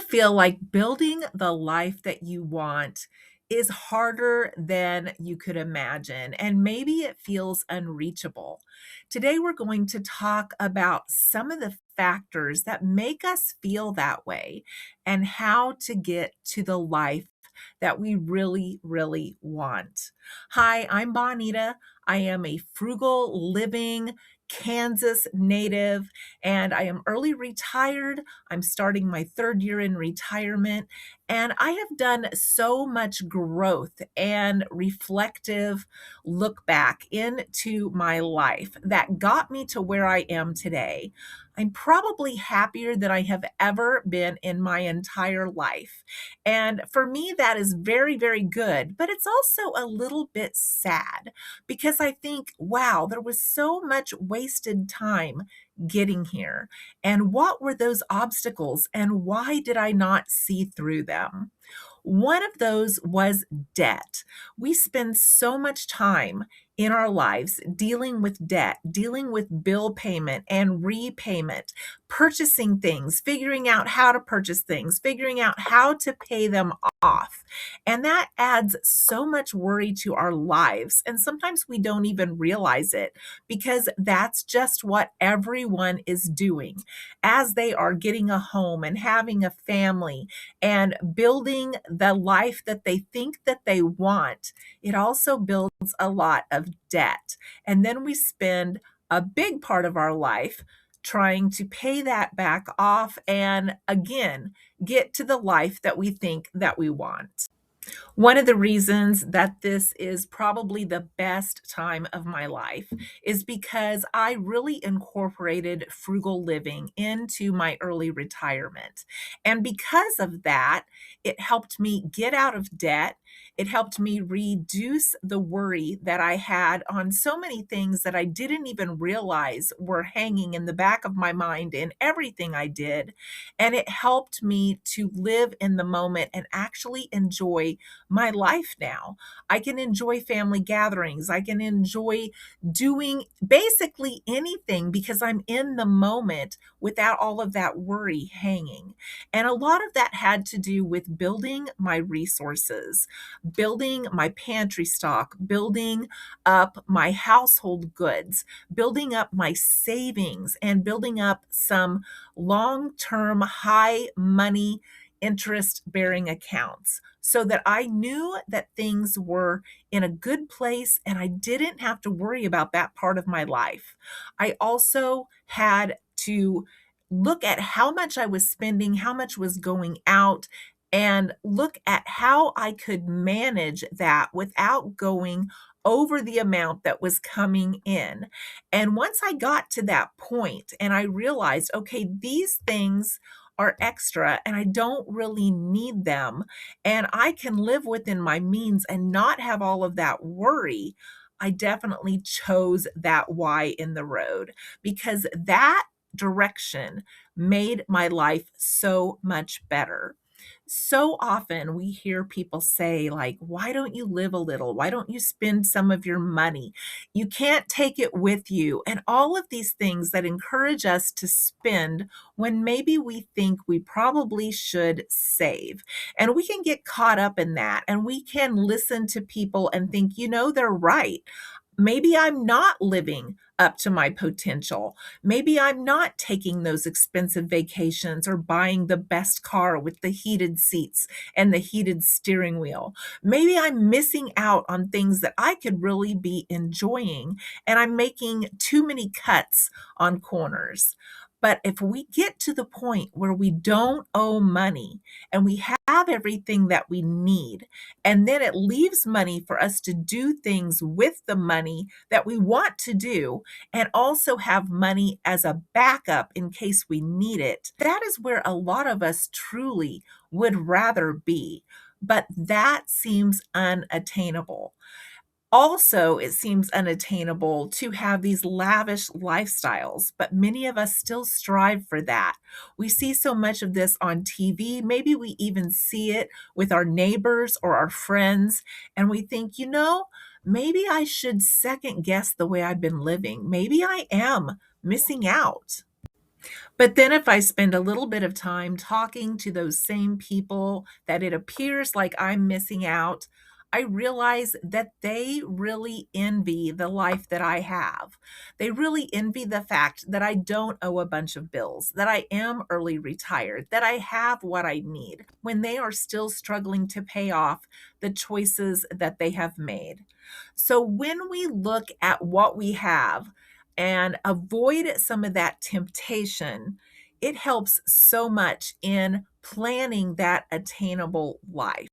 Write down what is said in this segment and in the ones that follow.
feel like building the life that you want is harder than you could imagine, and maybe it feels unreachable? Today, we're going to talk about some of the factors that make us feel that way and how to get to the life that we really, really want. Hi, I'm Bonita. I am a frugal living Kansas native, and I am early retired. I'm starting my third year in retirement, and I have done so much growth and reflective look back into my life that got me to where I am today. I'm probably happier than I have ever been in my entire life. And for me, that is very, very good. But it's also a little bit sad because I think, wow, there was so much wasted time getting here. And what were those obstacles and why did I not see through them? One of those was debt. We spend so much time in our lives dealing with debt, dealing with bill payment and repayment, purchasing things, figuring out how to purchase things, figuring out how to pay them off. And that adds so much worry to our lives. And sometimes we don't even realize it because that's just what everyone is doing as they are getting a home and having a family and building the life that they think that they want. It also builds a lot of debt. And then we spend a big part of our life trying to pay that back off and again get to the life that we think that we want. One of the reasons that this is probably the best time of my life is because I really incorporated frugal living into my early retirement. And because of that, it helped me get out of debt. It helped me reduce the worry that I had on so many things that I didn't even realize were hanging in the back of my mind in everything I did. And it helped me to live in the moment and actually enjoy my life now. I can enjoy family gatherings. I can enjoy doing basically anything because I'm in the moment without all of that worry hanging. And a lot of that had to do with building my resources, building my pantry stock, building up my household goods, building up my savings, and building up some long term high money interest bearing accounts so that I knew that things were in a good place and I didn't have to worry about that part of my life. I also had to look at how much I was spending, how much was going out, and look at how I could manage that without going over the amount that was coming in. And once I got to that point and I realized, okay, these things are extra and I don't really need them, and I can live within my means and not have all of that worry, I definitely chose that Y in the road because that direction made my life so much better. So often we hear people say, like, why don't you live a little? Why don't you spend some of your money? You can't take it with you. And all of these things that encourage us to spend when maybe we think we probably should save. And we can get caught up in that and we can listen to people and think, they're right. Maybe I'm not living up to my potential. Maybe I'm not taking those expensive vacations or buying the best car with the heated seats and the heated steering wheel. Maybe I'm missing out on things that I could really be enjoying and I'm making too many cuts on corners. But if we get to the point where we don't owe money and we have everything that we need, and then it leaves money for us to do things with the money that we want to do, and also have money as a backup in case we need it, that is where a lot of us truly would rather be. But that seems unattainable. Also, it seems unattainable to have these lavish lifestyles, but many of us still strive for that. We see so much of this on TV. Maybe we even see it with our neighbors or our friends, and we think, maybe I should second guess the way I've been living. Maybe I am missing out. But then if I spend a little bit of time talking to those same people that it appears like I'm missing out, I realize that they really envy the life that I have. They really envy the fact that I don't owe a bunch of bills, that I am early retired, that I have what I need when they are still struggling to pay off the choices that they have made. So when we look at what we have, and avoid some of that temptation, it helps so much in planning that attainable life.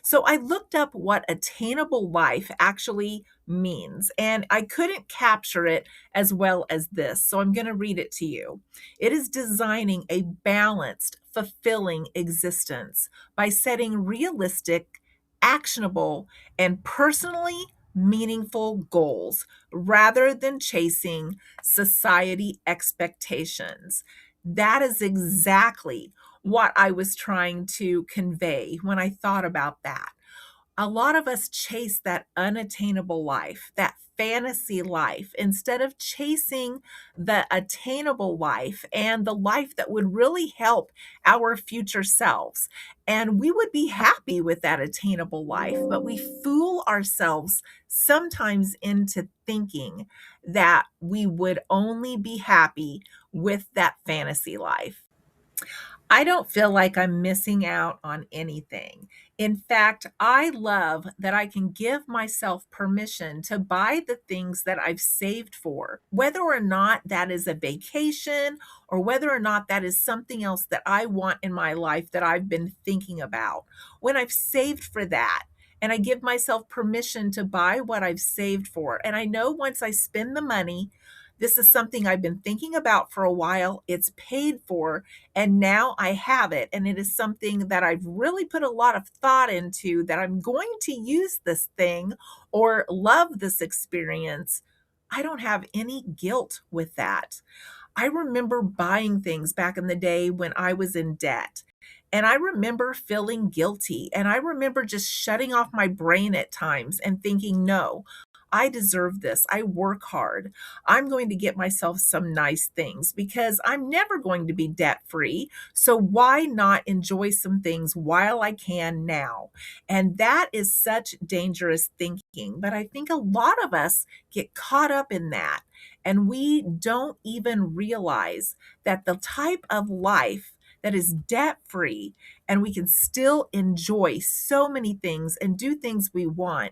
So I looked up what attainable life actually means, and I couldn't capture it as well as this. So I'm going to read it to you. It is designing a balanced, fulfilling existence by setting realistic, actionable, and personally meaningful goals rather than chasing society expectations. That is exactly what I was trying to convey when I thought about that. A lot of us chase that unattainable life, that fantasy life, instead of chasing the attainable life and the life that would really help our future selves. And we would be happy with that attainable life, but we fool ourselves sometimes into thinking that we would only be happy with that fantasy life. I don't feel like I'm missing out on anything. In fact, I love that I can give myself permission to buy the things that I've saved for, whether or not that is a vacation or whether or not that is something else that I want in my life that I've been thinking about. When I've saved for that, and I give myself permission to buy what I've saved for. And I know once I spend the money, this is something I've been thinking about for a while. It's paid for, and now I have it. And it is something that I've really put a lot of thought into, that I'm going to use this thing or love this experience. I don't have any guilt with that. I remember buying things back in the day when I was in debt. And I remember feeling guilty. And I remember just shutting off my brain at times and thinking, no, I deserve this. I work hard. I'm going to get myself some nice things because I'm never going to be debt free. So why not enjoy some things while I can now? And that is such dangerous thinking. But I think a lot of us get caught up in that. And we don't even realize that the type of life that is debt free and we can still enjoy so many things and do things we want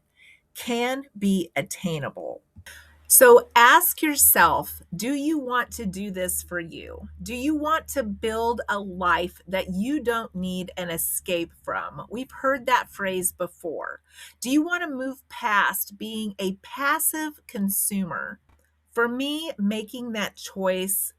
can be attainable. So ask yourself, do you want to do this for you? Do you want to build a life that you don't need an escape from? We've heard that phrase before. Do you want to move past being a passive consumer? For me, making that choice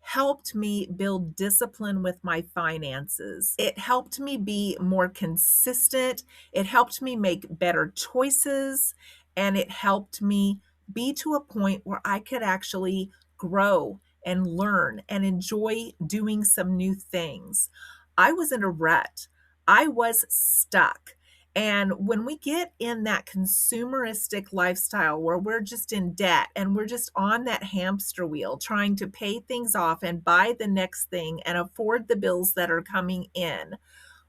helped me build discipline with my finances. It helped me be more consistent. It helped me make better choices. And it helped me be to a point where I could actually grow and learn and enjoy doing some new things. I was in a rut. I was stuck. And when we get in that consumeristic lifestyle where we're just in debt and we're just on that hamster wheel trying to pay things off and buy the next thing and afford the bills that are coming in,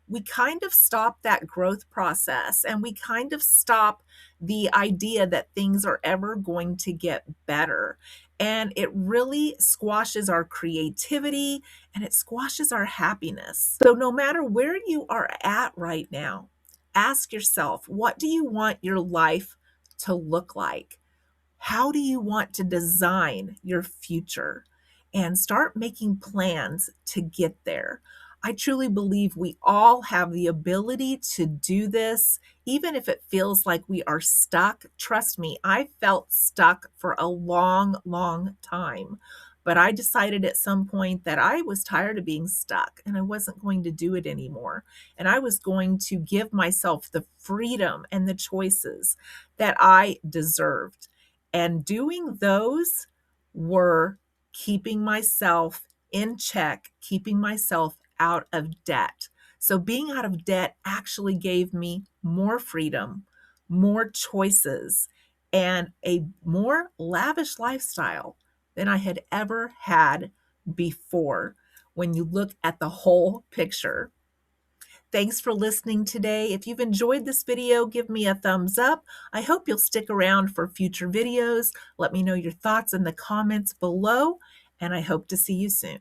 we kind of stop that growth process and we kind of stop the idea that things are ever going to get better. And it really squashes our creativity and it squashes our happiness. So, no matter where you are at right now, ask yourself, what do you want your life to look like? How do you want to design your future? And start making plans to get there. I truly believe we all have the ability to do this, even if it feels like we are stuck. Trust me, I felt stuck for a long, long time. But I decided at some point that I was tired of being stuck and I wasn't going to do it anymore. And I was going to give myself the freedom and the choices that I deserved. And doing those were keeping myself in check, keeping myself out of debt. So being out of debt actually gave me more freedom, more choices, and a more lavish lifestyle than I had ever had before when you look at the whole picture. Thanks for listening today. If you've enjoyed this video, give me a thumbs up. I hope you'll stick around for future videos. Let me know your thoughts in the comments below, and I hope to see you soon.